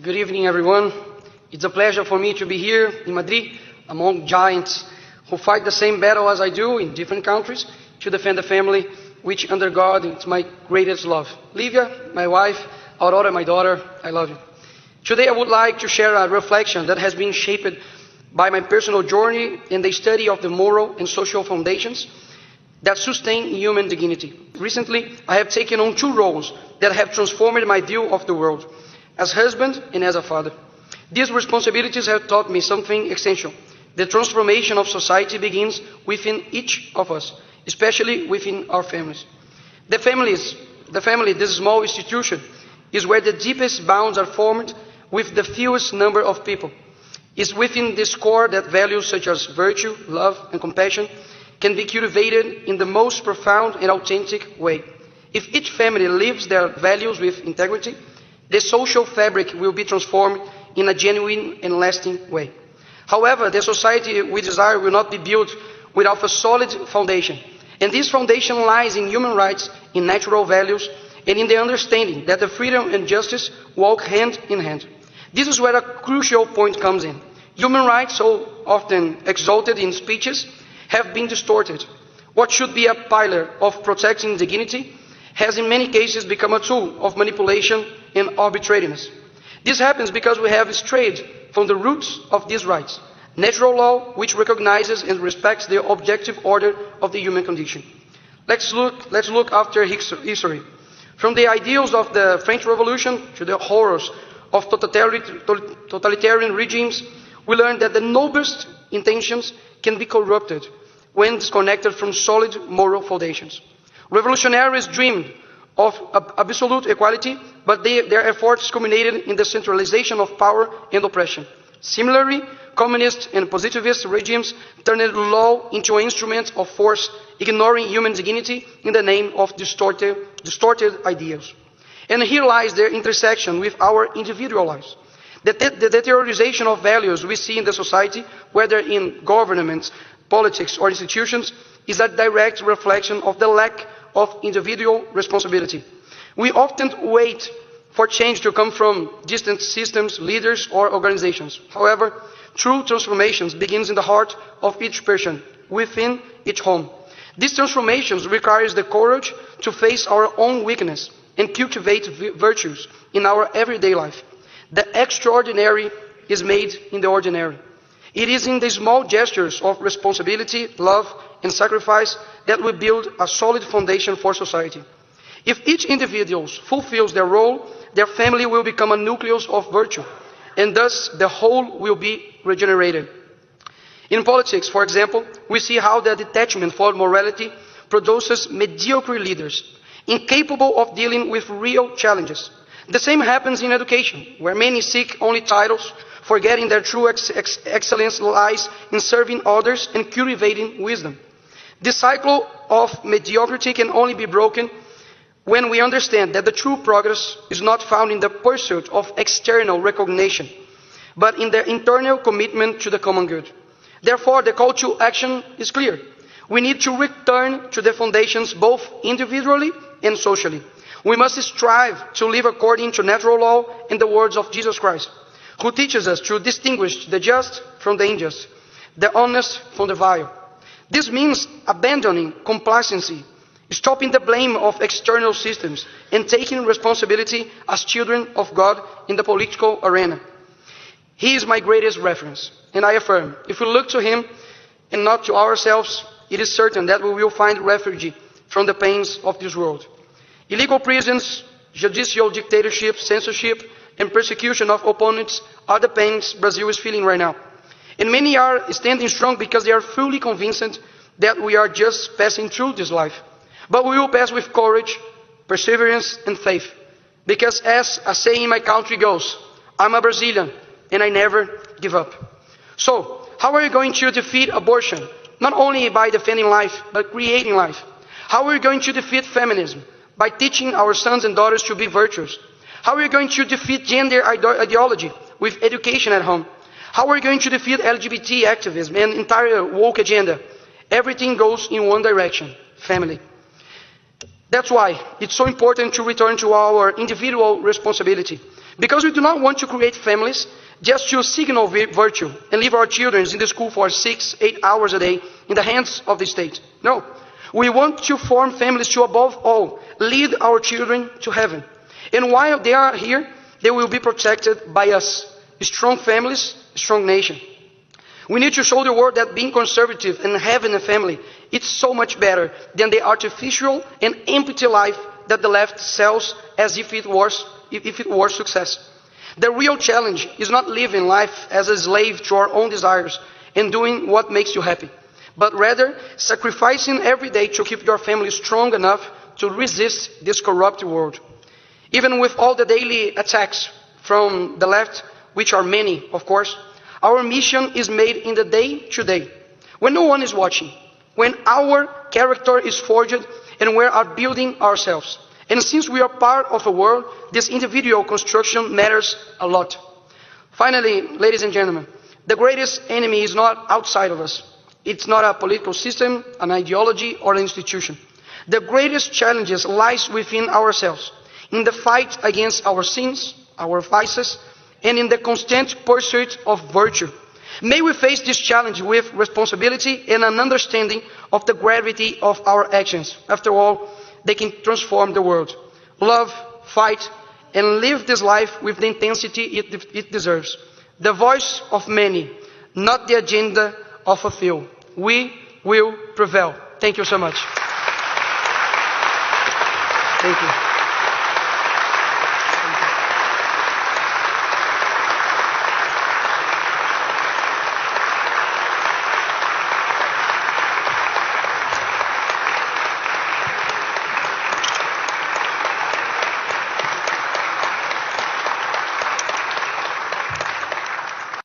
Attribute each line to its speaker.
Speaker 1: Good evening, everyone. It's a pleasure for me to be here in Madrid among giants who fight the same battle as I do in different countries to defend the family, which under God is my greatest love. Livia, my wife, Aurora, my daughter, I love you. Today I would like to share a reflection that has been shaped by my personal journey in the study of the moral and social foundations that sustain human dignity. Recently, I have taken on two roles that have transformed my view of the world, as husband and as a father. These responsibilities have taught me something essential. The transformation of society begins within each of us, especially within our families. The family, this small institution, is where the deepest bonds are formed with the fewest number of people. It's within this core that values such as virtue, love, and compassion can be cultivated in the most profound and authentic way. If each family lives their values with integrity, the social fabric will be transformed in a genuine and lasting way. However, the society we desire will not be built without a solid foundation. And this foundation lies in human rights, in natural values, and in the understanding that the freedom and justice walk hand in hand. This is where a crucial point comes in. Human rights, so often exalted in speeches, have been distorted. What should be a pillar of protecting dignity has in many cases become a tool of manipulation and arbitrariness. This happens because we have strayed from the roots of these rights, natural law which recognizes and respects the objective order of the human condition. Let's look after history. From the ideals of the French Revolution to the horrors of totalitarian regimes, we learn that the noblest intentions can be corrupted when disconnected from solid moral foundations. Revolutionaries dreamed of absolute equality, but their efforts culminated in the centralization of power and oppression. Similarly, communist and positivist regimes turned law into an instrument of force, ignoring human dignity in the name of distorted ideals. And here lies their intersection with our individual lives. The deterioration of values we see in the society, whether in governments, politics, or institutions, is a direct reflection of the lack of individual responsibility. We often wait for change to come from distant systems, leaders, or organizations. However, true transformations begins in the heart of each person, within each home. These transformations requires the courage to face our own weakness and cultivate virtues in our everyday life. The extraordinary is made in the ordinary. It is in the small gestures of responsibility, love, and sacrifice that we build a solid foundation for society. If each individual fulfills their role, their family will become a nucleus of virtue, and thus the whole will be regenerated. In politics, for example, we see how the detachment from morality produces mediocre leaders, incapable of dealing with real challenges. The same happens in education, where many seek only titles, forgetting their true excellence lies in serving others and cultivating wisdom. This cycle of mediocrity can only be broken when we understand that the true progress is not found in the pursuit of external recognition, but in the internal commitment to the common good. Therefore, the call to action is clear. We need to return to the foundations both individually and socially. We must strive to live according to natural law and the words of Jesus Christ, who teaches us to distinguish the just from the unjust, the honest from the vile. This means abandoning complacency, stopping the blame of external systems, and taking responsibility as children of God in the political arena. He is my greatest reference, and I affirm, if we look to him and not to ourselves, it is certain that we will find refuge from the pains of this world. Illegal prisons, judicial dictatorship, censorship, and persecution of opponents are the pains Brazil is feeling right now. And many are standing strong because they are fully convinced that we are just passing through this life. But we will pass with courage, perseverance, and faith. Because as a saying in my country goes, I'm a Brazilian and I never give up. So, how are you going to defeat abortion? Not only by defending life, but creating life. How are we going to defeat feminism? By teaching our sons and daughters to be virtuous. How are we going to defeat gender ideology? With education at home. How are we going to defeat LGBT activism and entire woke agenda? Everything goes in one direction, family. That's why it's so important to return to our individual responsibility. Because we do not want to create families just to signal virtue and leave our children in the school for 6-8 hours a day in the hands of the state. No. We want to form families to, above all, lead our children to heaven. And while they are here, they will be protected by us. Strong families, strong nation. We need to show the world that being conservative and having a family, it's so much better than the artificial and empty life that the left sells as if it was success. The real challenge is not living life as a slave to our own desires and doing what makes you happy, but rather sacrificing every day to keep your family strong enough to resist this corrupt world. Even with all the daily attacks from the left, which are many, of course, our mission is made in the day-to-day, when no one is watching, when our character is forged and we are building ourselves. And since we are part of a world, this individual construction matters a lot. Finally, ladies and gentlemen, the greatest enemy is not outside of us. It's not a political system, an ideology, or an institution. The greatest challenges lies within ourselves, in the fight against our sins, our vices, and in the constant pursuit of virtue. May we face this challenge with responsibility and an understanding of the gravity of our actions. After all, they can transform the world. Love, fight, and live this life with the intensity it deserves. The voice of many, not the agenda of a few. We will prevail. Thank you so much. Thank you.